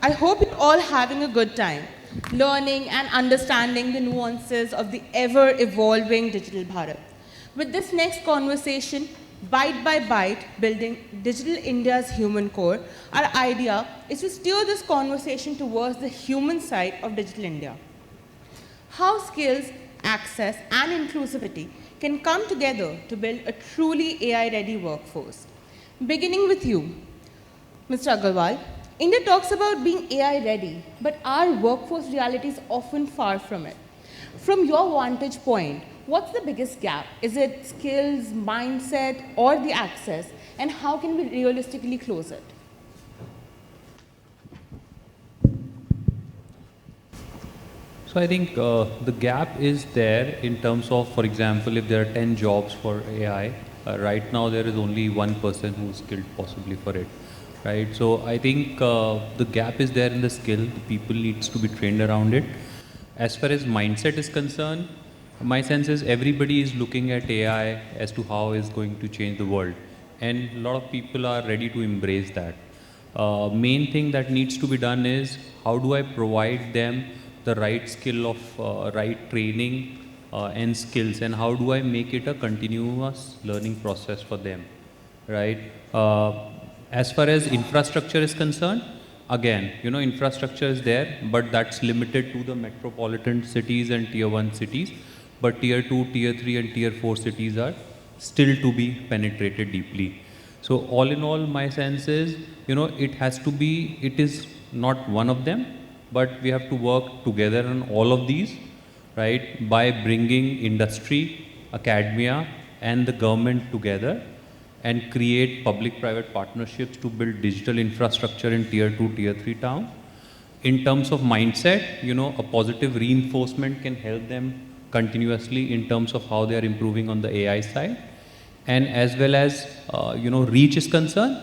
I hope you're all having a good time, learning and understanding the nuances of the ever-evolving digital Bharat. With this next conversation, Byte by Byte, building Digital India's human core, our idea is to steer this conversation towards the human side of Digital India. How skills, access, and inclusivity can come together to build a truly AI-ready workforce. Beginning with you, Mr. Agrawal, India talks about being AI-ready, but our workforce reality is often far from it. From your vantage point, what's the biggest gap? Is it skills, mindset, or the access? And how can we realistically close it? So I think the gap is there in terms of, for example, if there are 10 jobs for AI, right now there is only one person who is skilled possibly for it, right? So I think the gap is there in the skill. The people needs to be trained around it. As far as mindset is concerned, my sense is everybody is looking at AI as to how it's going to change the world. And a lot of people are ready to embrace that. Main thing that needs to be done is how do I provide them the right skill of right training and skills, and how do I make it a continuous learning process for them, right? As far as infrastructure is concerned, again, infrastructure is there, but that's limited to the metropolitan cities and tier 1 cities. But tier 2, tier 3 and tier 4 cities are still to be penetrated deeply. So all in all, my sense is, it is not one of them, but we have to work together on all of these, right? By bringing industry, academia and the government together and create public-private partnerships to build digital infrastructure in tier 2, tier 3 town. In terms of mindset, a positive reinforcement can help them continuously in terms of how they are improving on the AI side. And as well as, reach is concerned,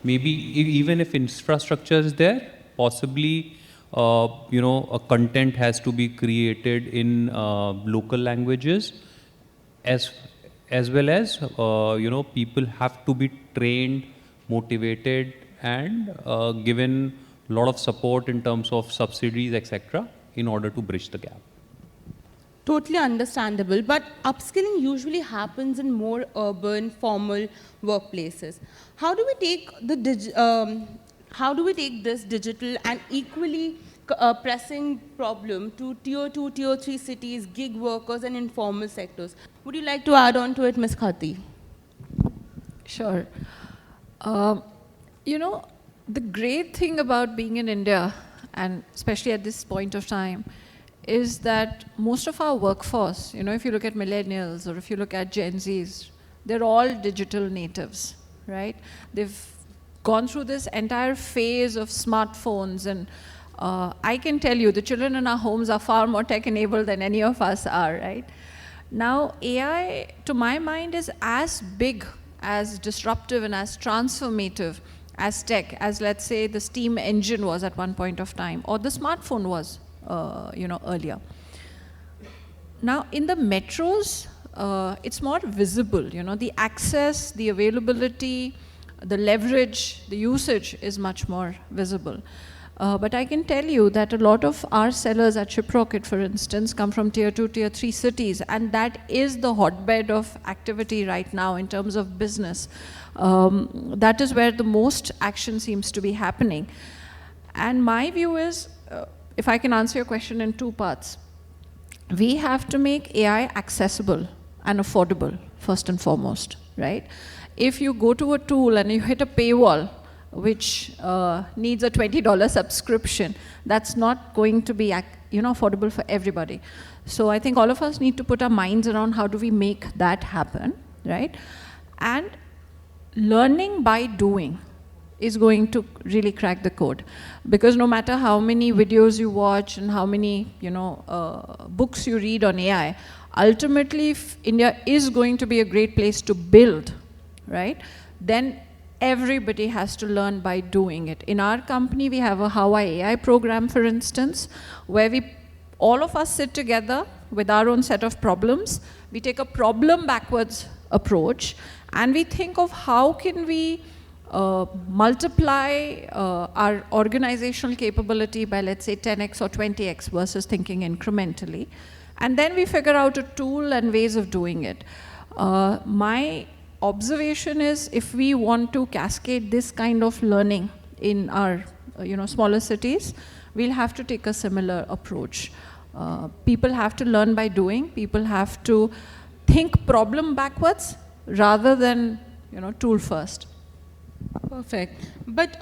maybe even if infrastructure is there, possibly, a content has to be created in local languages, as well as, people have to be trained, motivated, and given a lot of support in terms of subsidies, etc., in order to bridge the gap. Totally understandable, but upskilling usually happens in more urban, formal workplaces. How do we take this digital and equally pressing problem to tier 2, tier 3 cities, gig workers, and informal sectors? Would you like to add on to it, Ms. Khati? Sure. The great thing about being in India, and especially at this point of time, is that most of our workforce, if you look at millennials or if you look at Gen Zs, they're all digital natives, right? They've gone through this entire phase of smartphones, and I can tell you the children in our homes are far more tech-enabled than any of us are, right? Now, AI, to my mind, is as big, as disruptive, and as transformative as tech, as let's say the steam engine was at one point of time, or the smartphone was, earlier. Now, in the metros, it's more visible, the access, the availability, the leverage, the usage is much more visible. But I can tell you that a lot of our sellers at Shiprocket, for instance, come from tier 2, tier 3 cities, and that is the hotbed of activity right now in terms of business. That is where the most action seems to be happening. And my view is, if I can answer your question in two parts, we have to make AI accessible and affordable, first and foremost, right? If you go to a tool and you hit a paywall, which needs a $20 subscription, that's not going to be affordable for everybody. So I think all of us need to put our minds around how do we make that happen, right? And learning by doing is going to really crack the code. Because no matter how many videos you watch and how many books you read on AI, ultimately if India is going to be a great place to build, right, then everybody has to learn by doing it. In our company, we have a How I AI program, for instance, where all of us sit together with our own set of problems. We take a problem backwards approach, and we think of how can we multiply our organizational capability by, let's say, 10x or 20x versus thinking incrementally. And then we figure out a tool and ways of doing it. My observation is if we want to cascade this kind of learning in our smaller cities, we'll have to take a similar approach. People have to learn by doing. People have to think problem backwards rather than tool first. Perfect. But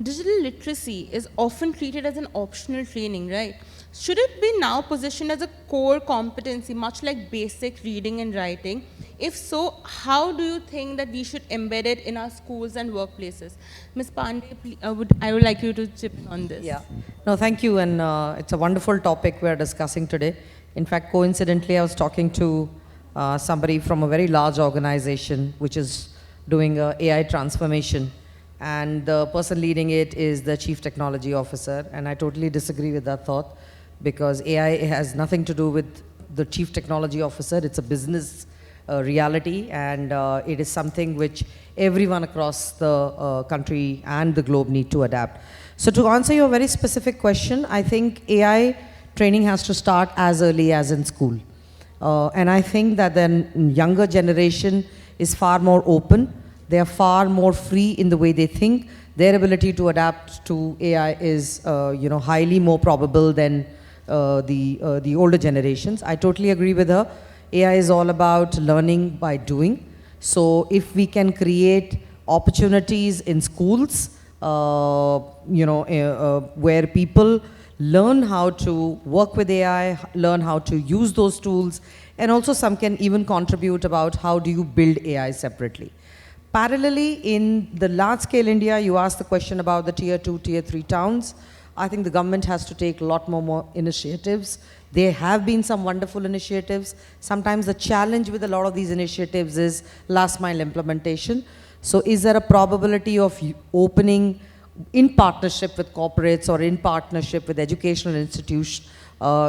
digital literacy is often treated as an optional training, right? Should it be now positioned as a core competency, much like basic reading and writing? If so, how do you think that we should embed it in our schools and workplaces? Ms. Pande, I would like you to chip in on this. Yeah. No, thank you. And it's a wonderful topic we're discussing today. In fact, coincidentally, I was talking to somebody from a very large organization which is doing AI transformation. And the person leading it is the Chief Technology Officer. And I totally disagree with that thought, because AI has nothing to do with the Chief Technology Officer. It's a business reality, and it is something which everyone across the country and the globe need to adapt. So to answer your very specific question, I think AI training has to start as early as in school. And I think that the younger generation is far more open. They are far more free in the way they think. Their ability to adapt to AI is highly more probable than the older generations. I totally agree with her. AI is all about learning by doing. So if we can create opportunities in schools, where people learn how to work with AI, learn how to use those tools, and also some can even contribute about how do you build AI separately. Parallelly, in the large scale India, you asked the question about the tier 2, tier 3 towns. I think the government has to take a lot more initiatives. There have been some wonderful initiatives. Sometimes the challenge with a lot of these initiatives is last mile implementation. So is there a probability of opening in partnership with corporates or in partnership with educational institutions,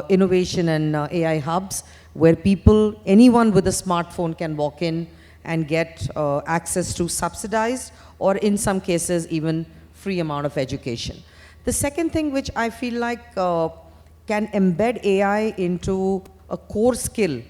innovation and AI hubs, where people, anyone with a smartphone can walk in and get access to subsidized or in some cases even free amount of education. The second thing which I feel like can embed AI into a core skill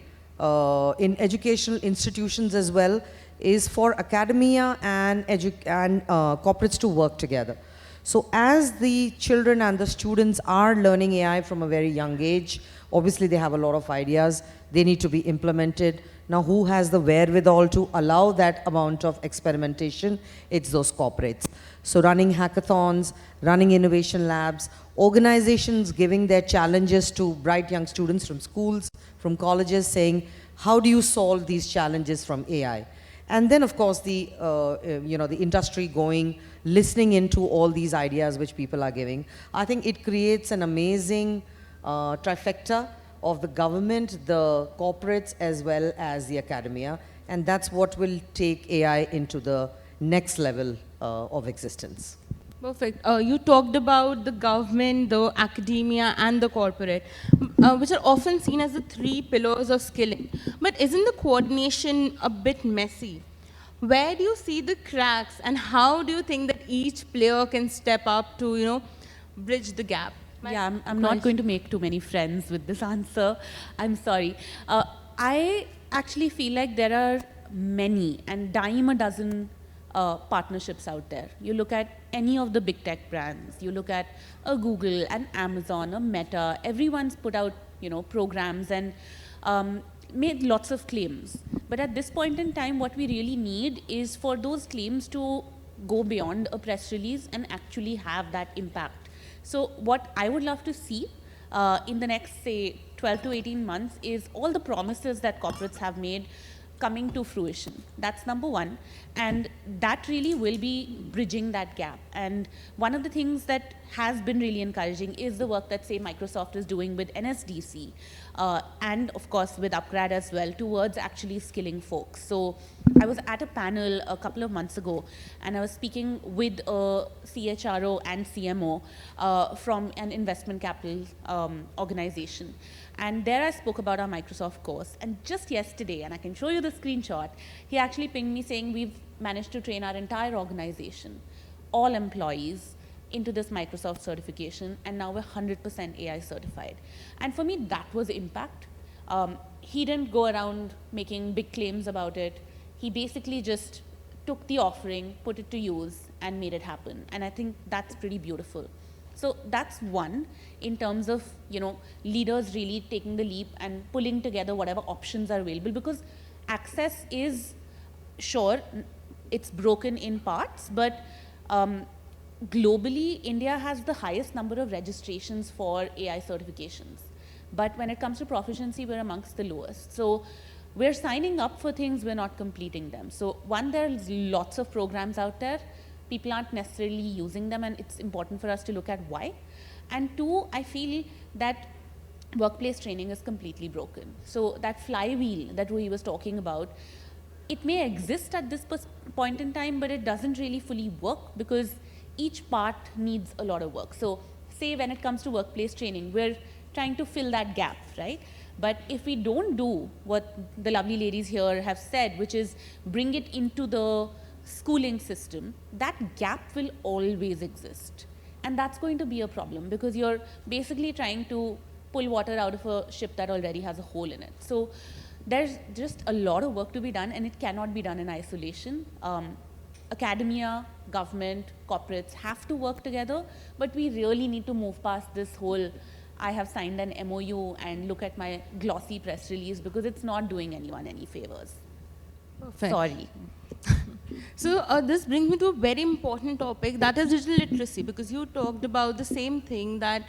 in educational institutions as well is for academia and corporates to work together. So as the children and the students are learning AI from a very young age, obviously they have a lot of ideas, they need to be implemented. Now who has the wherewithal to allow that amount of experimentation? It's those corporates. So running hackathons, running innovation labs, organizations giving their challenges to bright young students from schools, from colleges, saying, how do you solve these challenges from AI? And then of course the, the industry going, listening into all these ideas which people are giving. I think it creates an amazing trifecta of the government, the corporates, as well as the academia. And that's what will take AI into the next level of existence. Perfect. You talked about the government, the academia, and the corporate, which are often seen as the three pillars of skilling. But isn't the coordination a bit messy? Where do you see the cracks, and how do you think that each player can step up to, bridge the gap? Yeah, I'm not going to make too many friends with this answer. I'm sorry. I actually feel like there are many, and dime a dozen partnerships out there. You look at any of the big tech brands, you look at a Google, an Amazon, a Meta, everyone's put out, programs and made lots of claims. But at this point in time, what we really need is for those claims to go beyond a press release and actually have that impact. So what I would love to see in the next, say, 12 to 18 months is all the promises that corporates have made coming to fruition. That's number one. And that really will be bridging that gap. And one of the things that has been really encouraging is the work that, say, Microsoft is doing with NSDC, and of course with upGrad as well, towards actually skilling folks. So I was at a panel a couple of months ago, and I was speaking with a CHRO and CMO from an investment capital organization. And there I spoke about our Microsoft course. And just yesterday, and I can show you the screenshot, he actually pinged me saying we've managed to train our entire organization, all employees, into this Microsoft certification, and now we're 100% AI certified. And for me, that was impact. He didn't go around making big claims about it. He basically just took the offering, put it to use, and made it happen. And I think that's pretty beautiful. So that's one, in terms of, you know, leaders really taking the leap and pulling together whatever options are available, because access is, sure, it's broken in parts, but globally, India has the highest number of registrations for AI certifications. But when it comes to proficiency, we're amongst the lowest. So we're signing up for things, we're not completing them. So one, there's lots of programs out there. People aren't necessarily using them, and it's important for us to look at why. And two, I feel that workplace training is completely broken. So that flywheel that Ruhie was talking about, it may exist at this point in time, but it doesn't really fully work because each part needs a lot of work. So say when it comes to workplace training, we're trying to fill that gap, right? But if we don't do what the lovely ladies here have said, which is bring it into the schooling system, that gap will always exist. And that's going to be a problem because you're basically trying to pull water out of a ship that already has a hole in it. So there's just a lot of work to be done, and it cannot be done in isolation. Academia, government, corporates have to work together, but we really need to move past this whole I have signed an MOU and look at my glossy press release, because it's not doing anyone any favors. Perfect. Sorry. So this brings me to a very important topic, that is digital literacy, because you talked about the same thing, that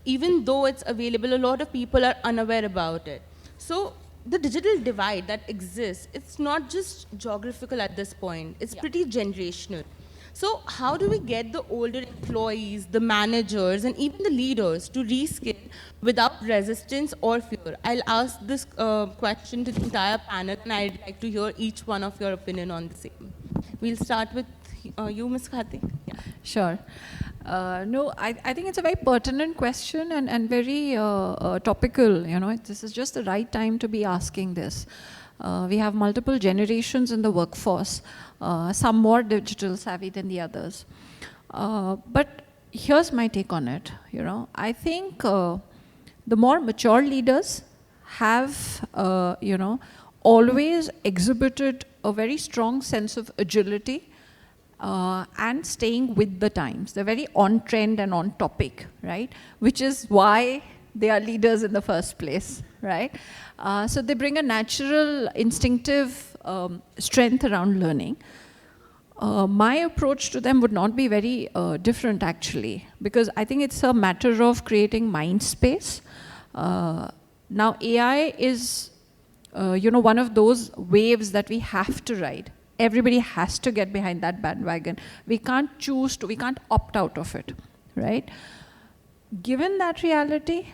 even though it's available, a lot of people are unaware about it. So the digital divide that exists, it's not just geographical at this point, it's pretty generational. So how do we get the older employees, the managers, and even the leaders to reskill without resistance or fear? I'll ask this question to the entire panel, and I'd like to hear each one of your opinion on the same. We'll start with you, Ms. Khati. Yeah. Sure. No, I think it's a very pertinent question and very topical. You know, this is just the right time to be asking this. We have multiple generations in the workforce, some more digital savvy than the others. But here's my take on it. You know, I think the more mature leaders have, you know, always exhibited a very strong sense of agility and staying with the times. They're very on trend and on topic, right? Which is why they are leaders in the first place, right? So they bring a natural, instinctive strength around learning. My approach to them would not be very different, actually, because I think it's a matter of creating mind space. Now, AI is, you know, one of those waves that we have to ride. Everybody has to get behind that bandwagon. We can't choose to, we can't opt out of it, right? Given that reality,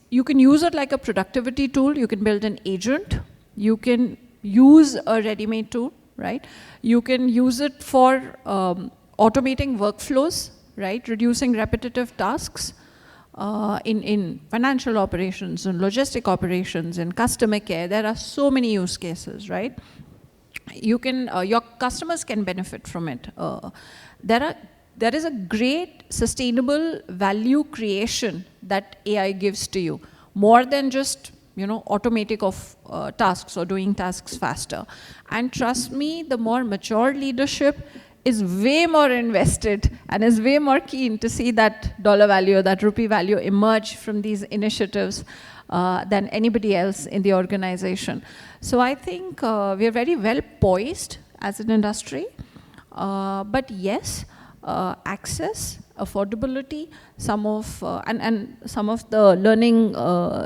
you can use it like a productivity tool. You can build an agent. You can use a ready-made tool, right? You can use it for automating workflows, right? Reducing repetitive tasks in financial operations, in logistic operations, in customer care. There are so many use cases, right? You can, your customers can benefit from it. There is a great sustainable value creation that AI gives to you, more than just, you know, automatic of tasks or doing tasks faster. And trust me, the more mature leadership is way more invested and is way more keen to see that dollar value or that rupee value emerge from these initiatives than anybody else in the organization. So I think we are very well poised as an industry. But yes, access, affordability, some of and some of the learning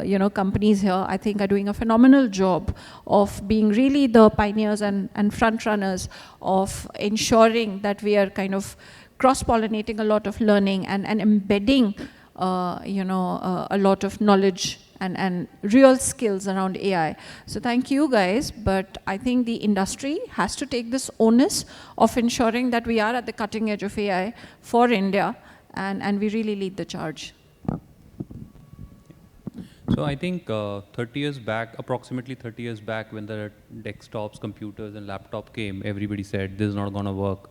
you know, companies here, I think, are doing a phenomenal job of being really the pioneers and front runners of ensuring that we are kind of cross-pollinating a lot of learning and embedding, a lot of knowledge and real skills around AI. So thank you guys, but I think the industry has to take this onus of ensuring that we are at the cutting edge of AI for India, and we really lead the charge. So I think 30 years back, approximately 30 years back, when the desktops, computers, and laptop came, everybody said this is not going to work.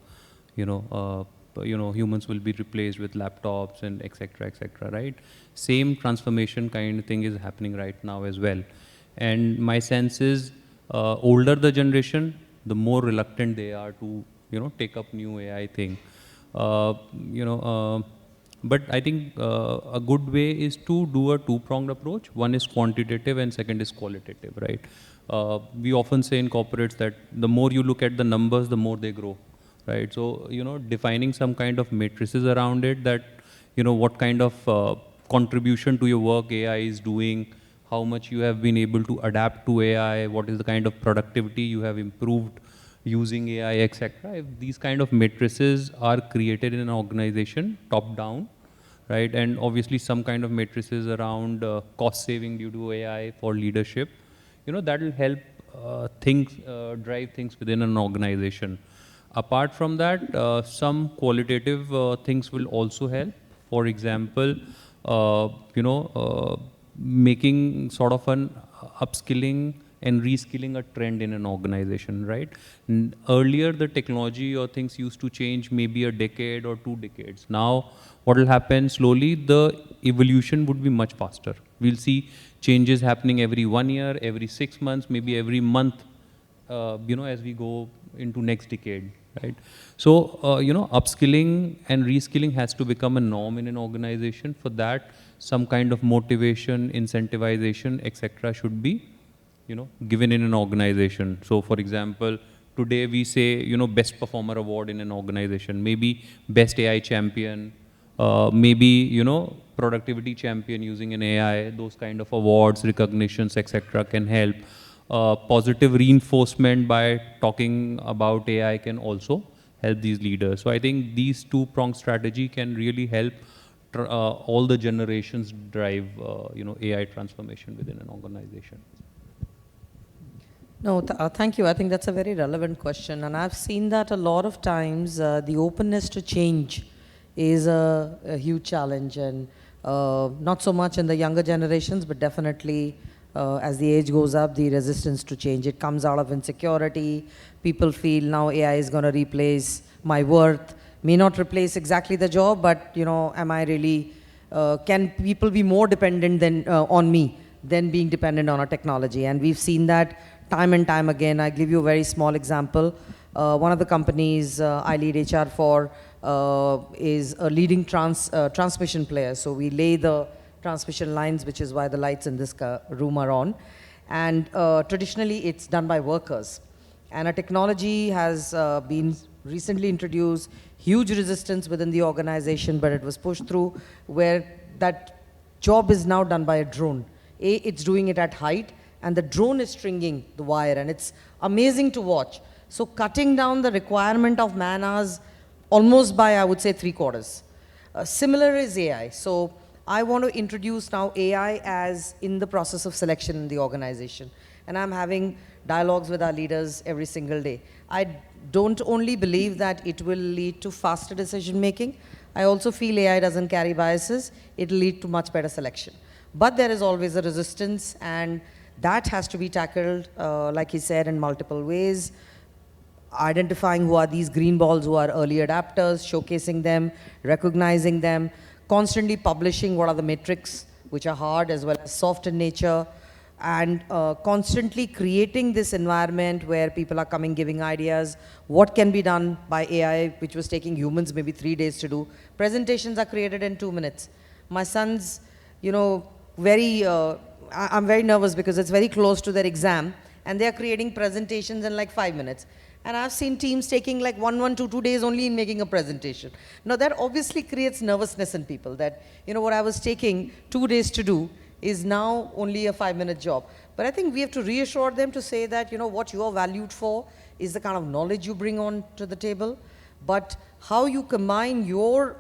Humans will be replaced with laptops and etc. Right? Same transformation kind of thing is happening right now as well. And my sense is, older the generation, the more reluctant they are to take up new AI thing. But I think a good way is to do a two-pronged approach. One is quantitative and second is qualitative, right? We often say in corporates that the more you look at the numbers, the more they grow, right? So, defining some kind of matrices around it, that, what kind of contribution to your work AI is doing, how much you have been able to adapt to AI, what is the kind of productivity you have improved using AI, etc. If these kind of matrices are created in an organization, top down, right, and obviously some kind of matrices around cost saving due to AI for leadership, that will help drive things within an organization. Apart from that, some qualitative things will also help. For example, making sort of an upskilling and reskilling a trend in an organization, right? Earlier, the technology or things used to change maybe a decade or 2 decades. Now, what will happen slowly, the evolution would be much faster. We'll see changes happening every 1 year, every 6 months, maybe every month, as we go into next decade, right? So, upskilling and reskilling has to become a norm in an organization. For that, some kind of motivation, incentivization, etc. should be given in an organization. So for example, today we say, best performer award in an organization, maybe best AI champion, maybe, productivity champion using an AI, those kind of awards, recognitions, etc. can help. Positive reinforcement by talking about AI can also help these leaders. So I think these two-pronged strategy can really help all the generations drive, AI transformation within an organization. No, thank you. I think that's a very relevant question. And I've seen that a lot of times, the openness to change is a huge challenge. And not so much in the younger generations, but definitely as the age goes up, the resistance to change. It comes out of insecurity. People feel now AI is going to replace my worth. May not replace exactly the job, but, am I really, can people be more dependent on me than being dependent on a technology? And we've seen that time and time again. I'll give you a very small example. One of the companies I lead HR for is a leading transmission player. So we lay the transmission lines, which is why the lights in this room are on. And traditionally, it's done by workers. And a technology has been recently introduced, huge resistance within the organization, but it was pushed through, where that job is now done by a drone. It's doing it at height, and the drone is stringing the wire, and it's amazing to watch. So cutting down the requirement of man hours almost by, I would say, 3/4. Similar is AI. So I want to introduce now AI as in the process of selection in the organization. And I'm having dialogues with our leaders every single day. I don't only believe that it will lead to faster decision making. I also feel AI doesn't carry biases. It'll lead to much better selection. But there is always a resistance, and that has to be tackled, like he said, in multiple ways. Identifying who are these green balls, who are early adapters, showcasing them, recognizing them, constantly publishing what are the metrics, which are hard as well as soft in nature, and constantly creating this environment where people are coming, giving ideas, what can be done by AI, which was taking humans maybe 3 days to do. Presentations are created in 2 minutes. My son's, I'm very nervous because it's very close to their exam, and they're creating presentations in like 5 minutes. And I've seen teams taking like 1 to 2 days only in making a presentation. Now that obviously creates nervousness in people, that, what I was taking 2 days to do is now only a 5-minute job. But I think we have to reassure them to say that, what you are valued for is the kind of knowledge you bring on to the table. But how you combine your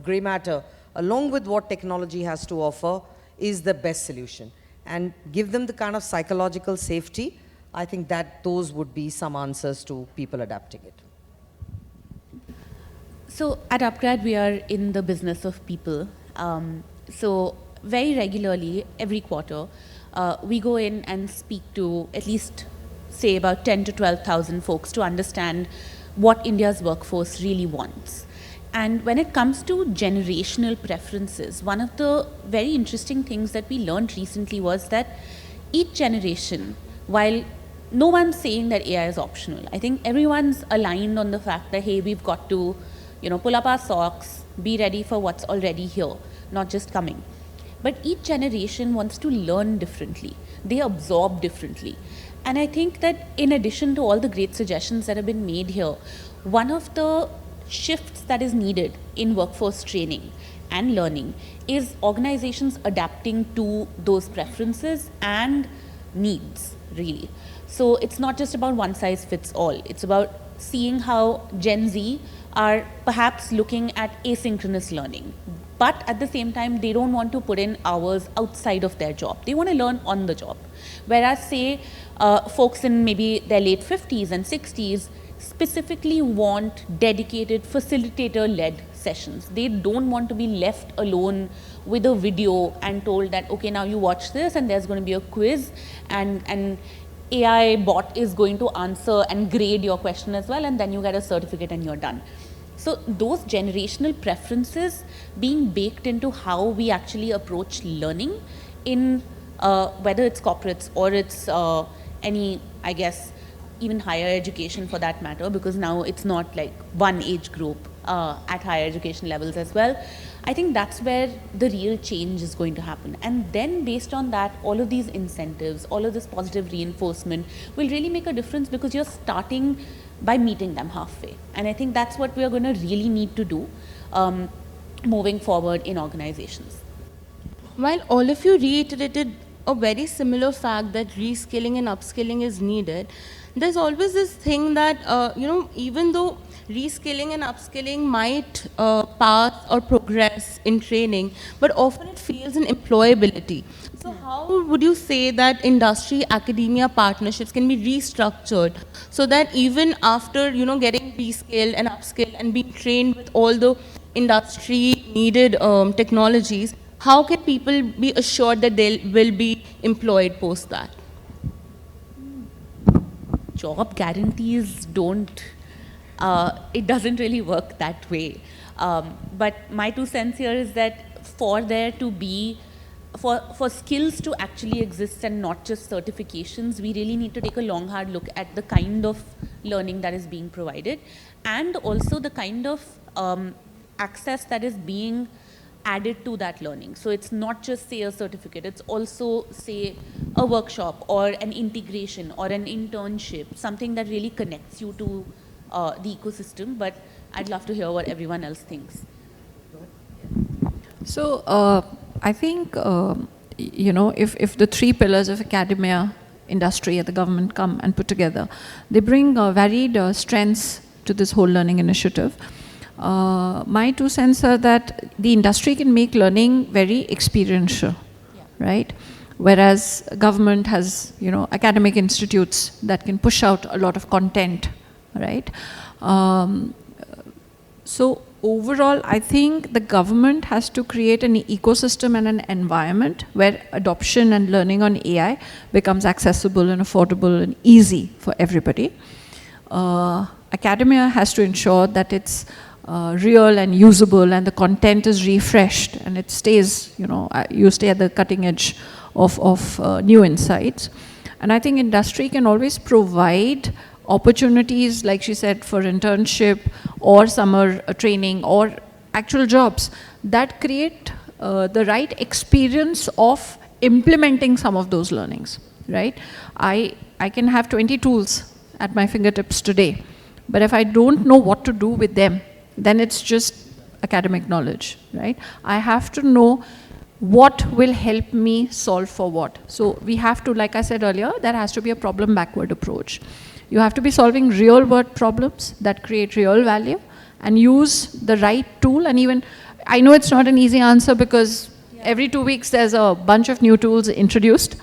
gray matter along with what technology has to offer is the best solution. And give them the kind of psychological safety, I think that those would be some answers to people adapting it. So at upGrad, we are in the business of people. So very regularly, every quarter, we go in and speak to at least, say, about 10 to 12,000 folks to understand what India's workforce really wants. And when it comes to generational preferences, one of the very interesting things that we learned recently was that each generation, while no one's saying that AI is optional, I think everyone's aligned on the fact that, hey, we've got to, pull up our socks, be ready for what's already here, not just coming. But each generation wants to learn differently. They absorb differently. And I think that in addition to all the great suggestions that have been made here, one of the shifts that is needed in workforce training and learning is organizations adapting to those preferences and needs, really. So it's not just about one size fits all. It's about seeing how Gen Z are perhaps looking at asynchronous learning. But at the same time, they don't want to put in hours outside of their job. They want to learn on the job. Whereas, say, folks in maybe their late 50s and 60s specifically want dedicated facilitator-led sessions. They don't want to be left alone with a video and told that, okay, now you watch this and there's going to be a quiz and AI bot is going to answer and grade your question as well, and then you get a certificate and you're done. So those generational preferences being baked into how we actually approach learning in whether it's corporates or it's any, I guess, even higher education for that matter, because now it's not like one age group at higher education levels as well. I think that's where the real change is going to happen. And then based on that, all of these incentives, all of this positive reinforcement will really make a difference, because you're starting by meeting them halfway. And I think that's what we are going to really need to do moving forward in organizations. While all of you reiterated a very similar fact that reskilling and upskilling is needed, there's always this thing that, even though reskilling and upskilling might pass or progress in training, but often it fails in employability. So how would you say that industry-academia partnerships can be restructured so that even after, getting reskilled and upskilled and being trained with all the industry-needed technologies, how can people be assured that they will be employed post that? Job guarantees don't, it doesn't really work that way. But my 2 cents here is that for there to be, for skills to actually exist and not just certifications, we really need to take a long, hard look at the kind of learning that is being provided, and also the kind of access that is being added to that learning. So it's not just, say, a certificate, it's also, say, a workshop or an integration or an internship, something that really connects you to the ecosystem. But I'd love to hear what everyone else thinks. So I think, if the 3 pillars of academia, industry, and the government come and put together, they bring varied strengths to this whole learning initiative. My 2 cents are that the industry can make learning very experiential, right? Whereas government has, academic institutes that can push out a lot of content, right? So overall, I think the government has to create an ecosystem and an environment where adoption and learning on AI becomes accessible and affordable and easy for everybody. Academia has to ensure that it's real and usable, and the content is refreshed, and it stays, you stay at the cutting edge of new insights. And I think industry can always provide opportunities, like she said, for internship or summer training or actual jobs that create the right experience of implementing some of those learnings, right? I can have 20 tools at my fingertips today, but if I don't know what to do with them, then it's just academic knowledge, right? I have to know what will help me solve for what. So we have to, like I said earlier, there has to be a problem backward approach. You have to be solving real world problems that create real value and use the right tool. And even, I know it's not an easy answer because every 2 weeks there's a bunch of new tools introduced.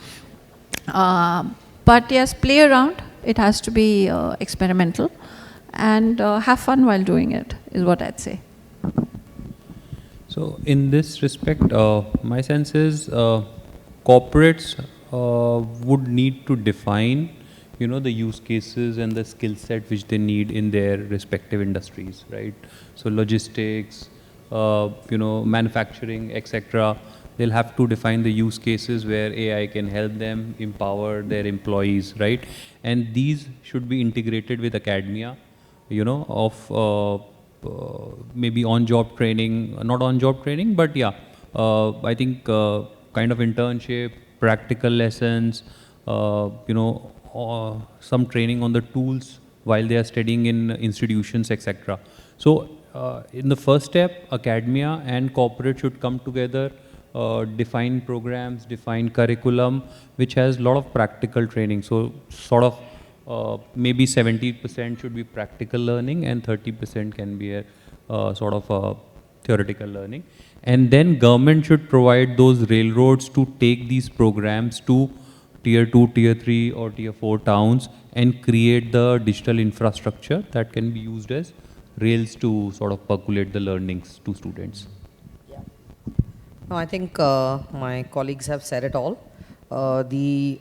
But yes, play around. It has to be experimental. And have fun while doing it, is what I'd say. So in this respect, my sense is corporates would need to define, the use cases and the skill set which they need in their respective industries, right? So logistics, manufacturing, etc. They'll have to define the use cases where AI can help them empower their employees, right? And these should be integrated with academia, of maybe on-job training, not on-job training, but yeah, I think kind of internship, practical lessons, some training on the tools while they are studying in institutions, etc. So in the first step, academia and corporate should come together, define programs, define curriculum, which has a lot of practical training. So sort of maybe 70% should be practical learning and 30% can be a sort of a theoretical learning. And then government should provide those railroads to take these programs to tier 2, tier 3 or tier 4 towns and create the digital infrastructure that can be used as rails to sort of percolate the learnings to students. Yeah. No, I think my colleagues have said it all. The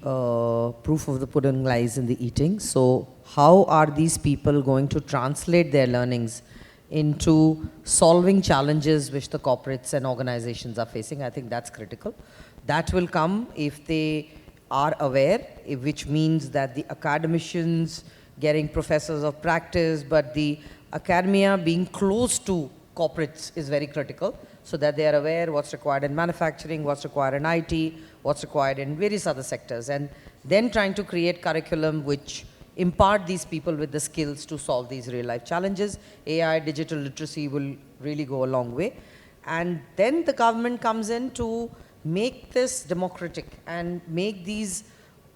proof of the pudding lies in the eating. So how are these people going to translate their learnings into solving challenges which the corporates and organizations are facing? I think that's critical. That will come if they are aware, which means that the academicians getting professors of practice, but the academia being close to corporates is very critical, so that they are aware what's required in manufacturing, what's required in IT, what's required in various other sectors, and then trying to create curriculum which impart these people with the skills to solve these real life challenges. AI, digital literacy will really go a long way. And then the government comes in to make this democratic and make these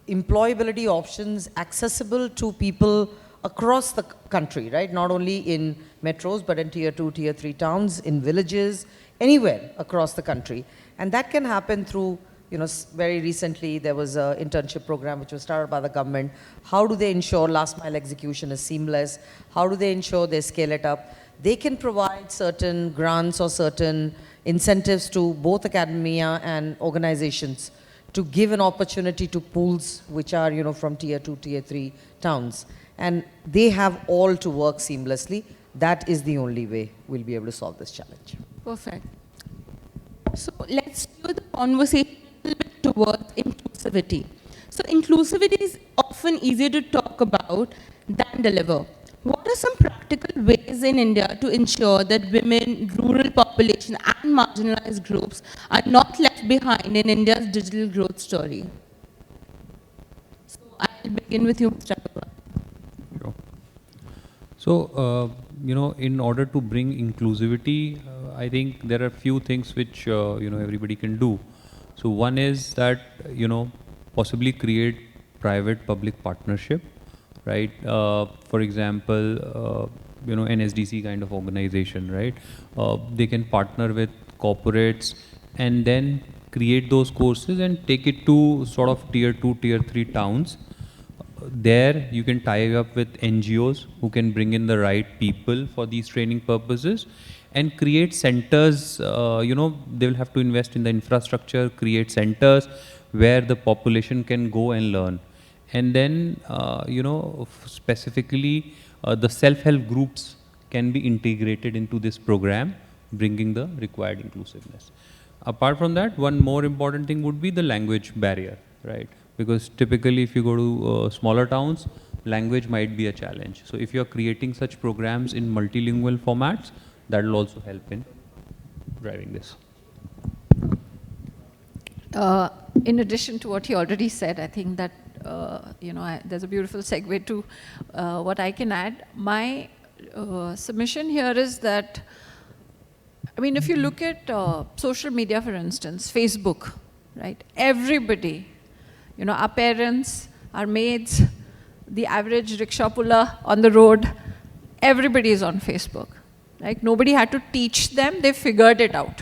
employability options accessible to people across the country, right? Not only in metros, but in tier 2, tier 3 towns, in villages, anywhere across the country. And that can happen through, very recently there was an internship program which was started by the government. How do they ensure last mile execution is seamless? How do they ensure they scale it up? They can provide certain grants or certain incentives to both academia and organizations to give an opportunity to pools which are, from tier 2, tier 3 towns. And they have all to work seamlessly. That is the only way we'll be able to solve this challenge. Perfect. So let's do the conversation a little bit towards inclusivity. So inclusivity is often easier to talk about than deliver. What are some practical ways in India to ensure that women, rural population and marginalized groups are not left behind in India's digital growth story? So I'll begin with you, Mr. Agrawal. So, in order to bring inclusivity, I think there are a few things which, everybody can do. So one is that, possibly create private-public partnership, right? For example, NSDC kind of organization, right? They can partner with corporates and then create those courses and take it to sort of tier 2, tier 3 towns. There you can tie up with NGOs who can bring in the right people for these training purposes and create centers. They will have to invest in the infrastructure, create centers where the population can go and learn. And then, specifically the self-help groups can be integrated into this program, bringing the required inclusiveness. Apart from that, one more important thing would be the language barrier, right? Because typically if you go to smaller towns, language might be a challenge. So if you're creating such programs in multilingual formats, that will also help in driving this. In addition to what he already said, I think that, there's a beautiful segue to what I can add. My submission here is that, if you look at social media, for instance, Facebook, right? Everybody, our parents, our maids, the average rickshaw puller on the road, everybody is on Facebook. Right? Nobody had to teach them, they figured it out.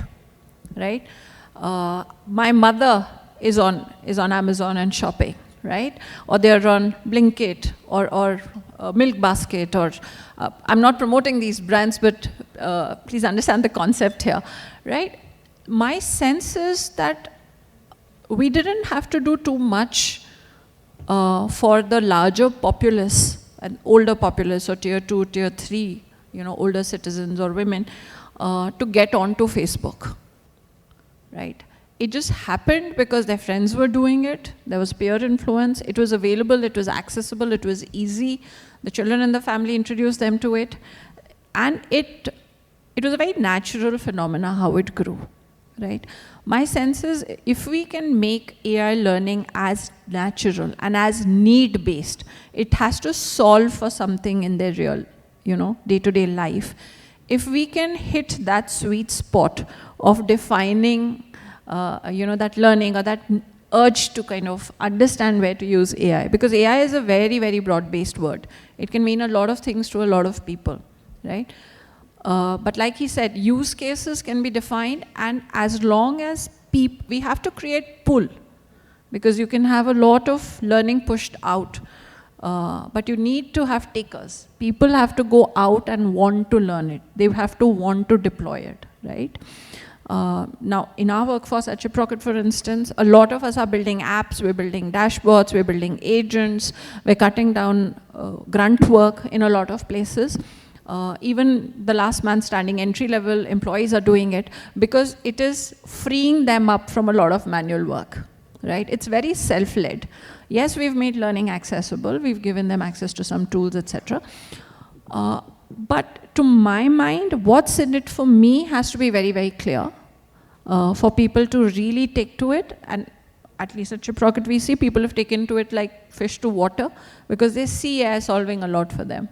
Right? My mother is on Amazon and shopping, right? Or they're on Blinkit or Milk Basket, or I'm not promoting these brands, but please understand the concept here, right? My sense is that we didn't have to do too much for the larger populace, and older populace, or tier 2, tier 3, older citizens or women, to get onto Facebook, right? It just happened because their friends were doing it. There was peer influence. It was available. It was accessible. It was easy. The children in the family introduced them to it. And it was a very natural phenomena how it grew, right? My sense is if we can make AI learning as natural and as need-based, it has to solve for something in their real, day-to-day life. If we can hit that sweet spot of defining that learning or that urge to kind of understand where to use AI. Because AI is a very, very broad-based word. It can mean a lot of things to a lot of people, right? But like he said, use cases can be defined, and as long as we have to create pull, because you can have a lot of learning pushed out, but you need to have takers. People have to go out and want to learn it. They have to want to deploy it, right? Now, in our workforce at Shiprocket, for instance, a lot of us are building apps, we're building dashboards, we're building agents, we're cutting down grunt work in a lot of places. Even the last man standing entry-level employees are doing it because it is freeing them up from a lot of manual work, right? It's very self-led. Yes, we've made learning accessible, we've given them access to some tools, etc. But to my mind, what's in it for me has to be very, very clear for people to really take to it. And at least at Shiprocket, we see people have taken to it like fish to water because they see AI solving a lot for them.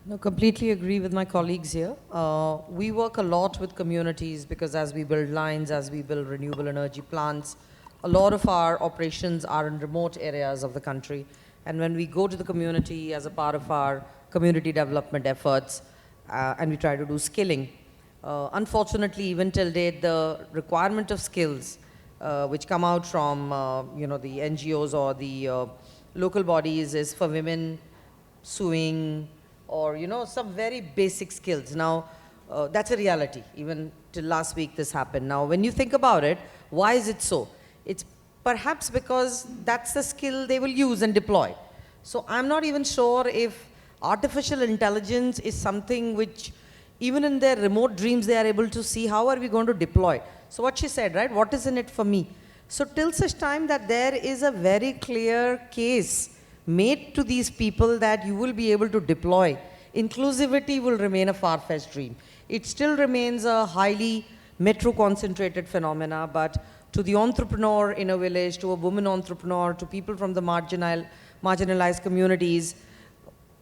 No, completely agree with my colleagues here. We work a lot with communities because as we build lines, as we build renewable energy plants, a lot of our operations are in remote areas of the country. And when we go to the community as a part of our community development efforts, and we try to do skilling, unfortunately, even till date, the requirement of skills which come out from the NGOs or the local bodies is for women sewing or some very basic skills. Now, that's a reality. Even till last week, this happened. Now, when you think about it, why is it so? It's perhaps because that's the skill they will use and deploy. So I'm not even sure if artificial intelligence is something which, even in their remote dreams, they are able to see how are we going to deploy. So what she said, right? What is in it for me? So till such time that there is a very clear case made to these people that you will be able to deploy, inclusivity will remain a far-fetched dream. It still remains a highly metro-concentrated phenomena, but to the entrepreneur in a village, to a woman entrepreneur, to people from the marginalized communities,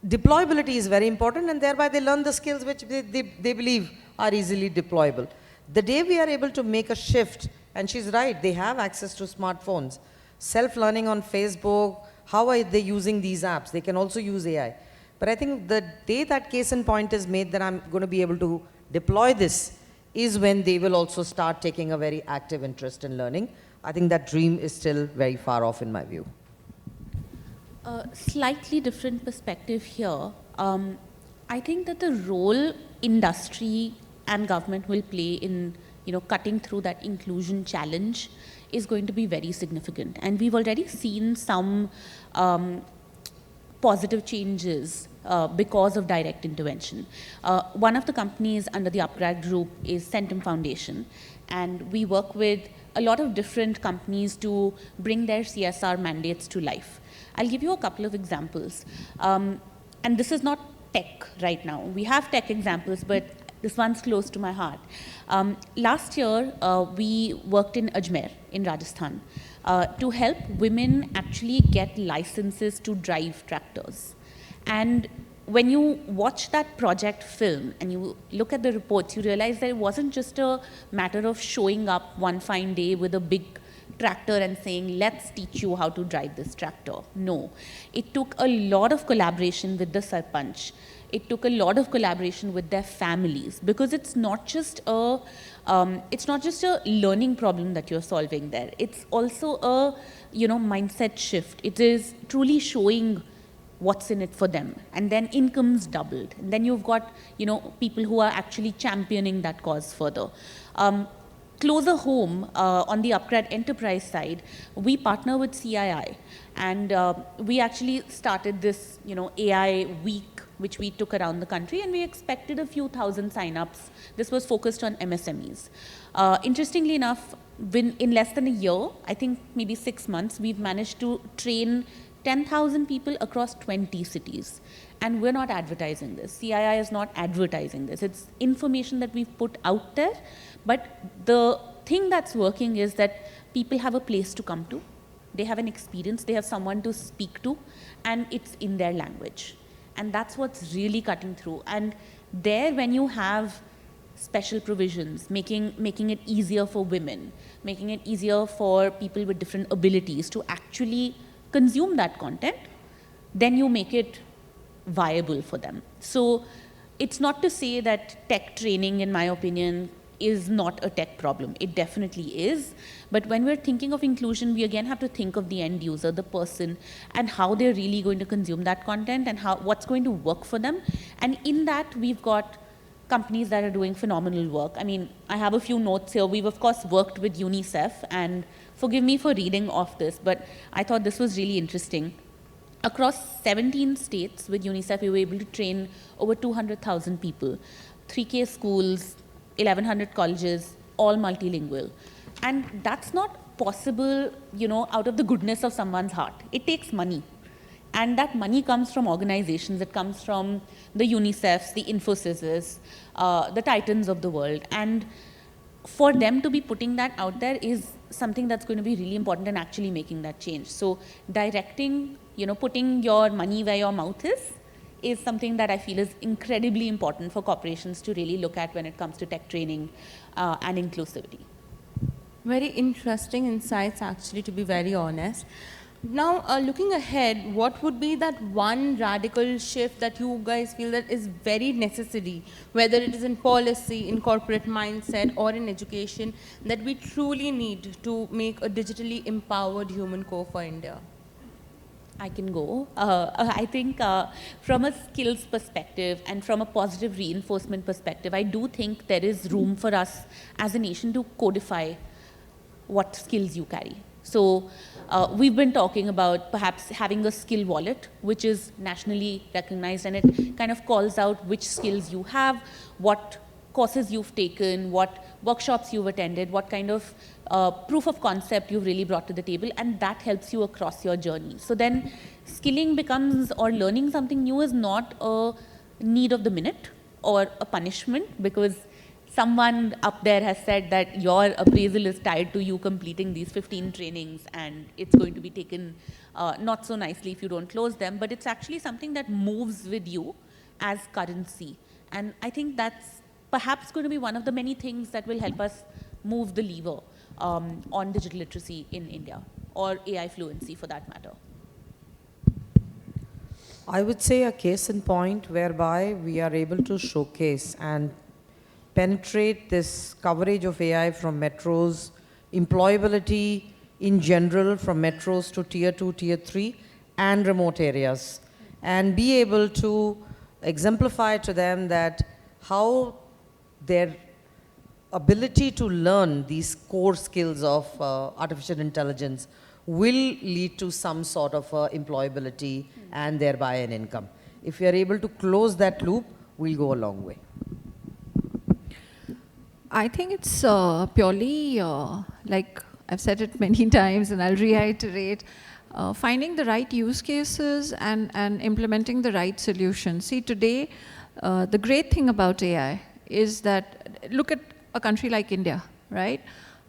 deployability is very important, and thereby they learn the skills which they believe are easily deployable. The day we are able to make a shift, and she's right, they have access to smartphones, self-learning on Facebook, how are they using these apps? They can also use AI. But I think the day that case in point is made that I'm going to be able to deploy this is when they will also start taking a very active interest in learning. I think that dream is still very far off in my view. Slightly different perspective here. I think that the role industry and government will play in cutting through that inclusion challenge is going to be very significant. And we've already seen some positive changes because of direct intervention. One of the companies under the upGrad group is Centum Foundation, and we work with a lot of different companies to bring their CSR mandates to life. I'll give you a couple of examples. And this is not tech right now. We have tech examples, but this one's close to my heart. Last year, we worked in Ajmer in Rajasthan to help women actually get licenses to drive tractors. And when you watch that project film and you look at the reports, you realize that it wasn't just a matter of showing up one fine day with a big tractor and saying, let's teach you how to drive this tractor. No, it took a lot of collaboration with the sarpanch. It took a lot of collaboration with their families, because it's not just a learning problem that you're solving there. It's also a mindset shift. It is truly showing what's in it for them, and then income's doubled, and then you've got people who are actually championing that cause further. Closer home, on the upGrad enterprise side, we partner with CII, and we actually started this AI week, which we took around the country, and we expected a few thousand signups. This was focused on MSMEs. Interestingly enough, in less than a year, I think maybe 6 months, we've managed to train 10,000 people across 20 cities. And we're not advertising this. CII is not advertising this. It's information that we've put out there. But the thing that's working is that people have a place to come to. They have an experience. They have someone to speak to. And it's in their language. And that's what's really cutting through. And there, when you have special provisions, making it easier for women, making it easier for people with different abilities to actually consume that content, then you make it viable for them. So it's not to say that tech training, in my opinion, is not a tech problem. It definitely is. But when we're thinking of inclusion, we again have to think of the end user, the person, and how they're really going to consume that content, and what's going to work for them. And in that, we've got companies that are doing phenomenal work. I mean, I have a few notes here. We've, of course, worked with UNICEF, and forgive me for reading off this, but I thought this was really interesting. Across 17 states with UNICEF, we were able to train over 200,000 people, 3K schools, 1,100 colleges, all multilingual. And that's not possible, out of the goodness of someone's heart. It takes money. And that money comes from organizations. It comes from the UNICEFs, the Infosys, the Titans of the world. And for them to be putting that out there is something that's going to be really important and actually making that change. So directing, putting your money where your mouth is something that I feel is incredibly important for corporations to really look at when it comes to tech training and inclusivity. Very interesting insights, actually, to be very honest. Now, looking ahead, what would be that one radical shift that you guys feel that is very necessary, whether it is in policy, in corporate mindset, or in education, that we truly need to make a digitally empowered human core for India? I can go. I think from a skills perspective and from a positive reinforcement perspective, I do think there is room for us as a nation to codify what skills you carry. So we've been talking about perhaps having a skill wallet, which is nationally recognized, and it kind of calls out which skills you have, what courses you've taken, what workshops you've attended, what kind of proof of concept you've really brought to the table, and that helps you across your journey. So then skilling becomes, or learning something new is not a need of the minute or a punishment, because someone up there has said that your appraisal is tied to you completing these 15 trainings, and it's going to be taken not so nicely if you don't close them, but it's actually something that moves with you as currency. And I think that's perhaps going to be one of the many things that will help us move the lever on digital literacy in India, or AI fluency for that matter. I would say a case in point whereby we are able to showcase and penetrate this coverage of AI from metros, employability in general from metros to tier 2, tier 3, and remote areas, and be able to exemplify to them that how their ability to learn these core skills of artificial intelligence will lead to some sort of employability and thereby an income. If we are able to close that loop, we'll go a long way. I think it's purely, like I've said it many times and I'll reiterate, finding the right use cases and implementing the right solutions. See, today, the great thing about AI is that, look at a country like India, right?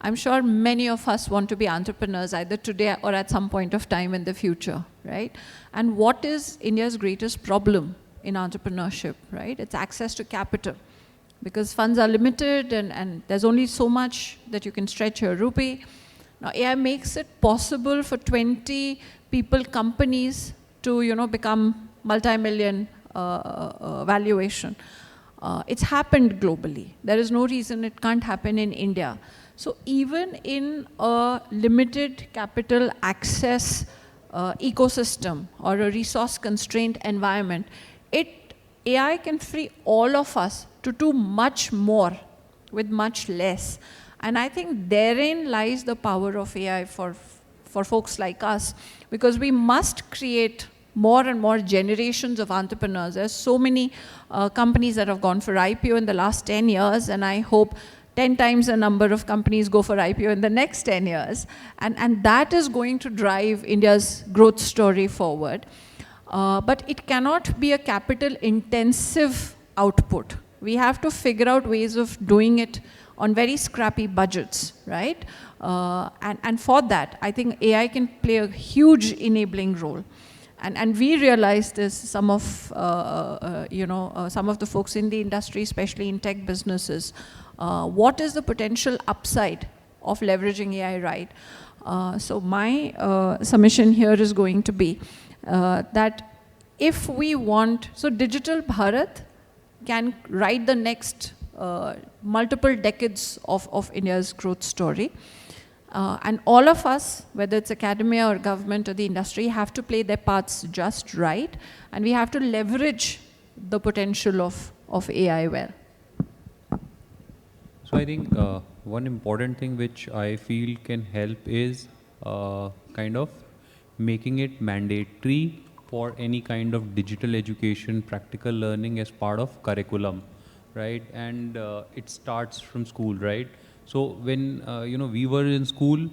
I'm sure many of us want to be entrepreneurs either today or at some point of time in the future, right? And what is India's greatest problem in entrepreneurship, right? It's access to capital. Because funds are limited and there's only so much that you can stretch your rupee. Now, AI makes it possible for 20 people companies to, become multi-million valuation. It's happened globally. There is no reason it can't happen in India. So even in a limited capital access ecosystem or a resource-constrained environment, AI can free all of us to do much more with much less. And I think therein lies the power of AI for folks like us, because we must create more and more generations of entrepreneurs. There's so many companies that have gone for IPO in the last 10 years, and I hope 10 times the number of companies go for IPO in the next 10 years. And that is going to drive India's growth story forward. But it cannot be a capital-intensive output. We have to figure out ways of doing it on very scrappy budgets, right? And for that, I think AI can play a huge enabling role. And we realize this, some of the folks in the industry, especially in tech businesses, what is the potential upside of leveraging AI, right? So my submission here is going to be that if we want, so Digital Bharat can write the next multiple decades of India's growth story. And all of us, whether it's academia or government or the industry, have to play their parts just right. And we have to leverage the potential of AI well. So I think one important thing which I feel can help is kind of making it mandatory for any kind of digital education, practical learning as part of curriculum, right? And it starts from school, right? So when we were in school,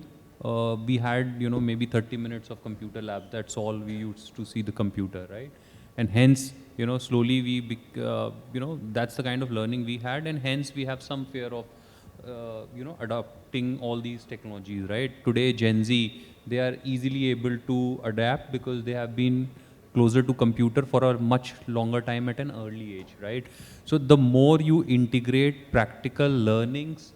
we had maybe 30 minutes of computer lab. That's all we used to see the computer, right? And hence slowly we that's the kind of learning we had, and hence we have some fear of adopting all these technologies, right? Today Gen Z, they are easily able to adapt because they have been closer to computer for a much longer time at an early age, right? So the more you integrate practical learnings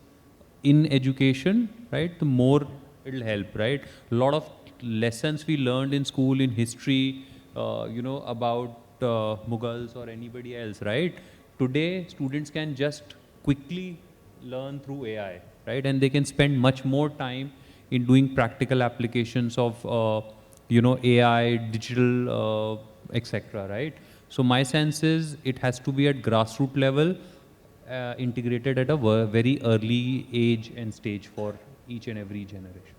in education, right, the more it'll help, right? A lot of lessons we learned in school in history, about Mughals or anybody else, right? Today, students can just quickly learn through AI, right? And they can spend much more time in doing practical applications of, AI, digital, etc., right? So my sense is it has to be at grassroots level, integrated at a very early age and stage for each and every generation.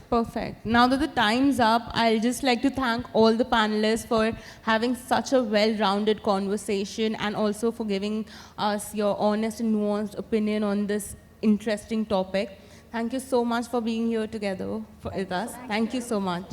Perfect. Now that the time's up, I'll just like to thank all the panelists for having such a well-rounded conversation and also for giving us your honest and nuanced opinion on this interesting topic. Thank you so much for being here together with us. Thank you so much.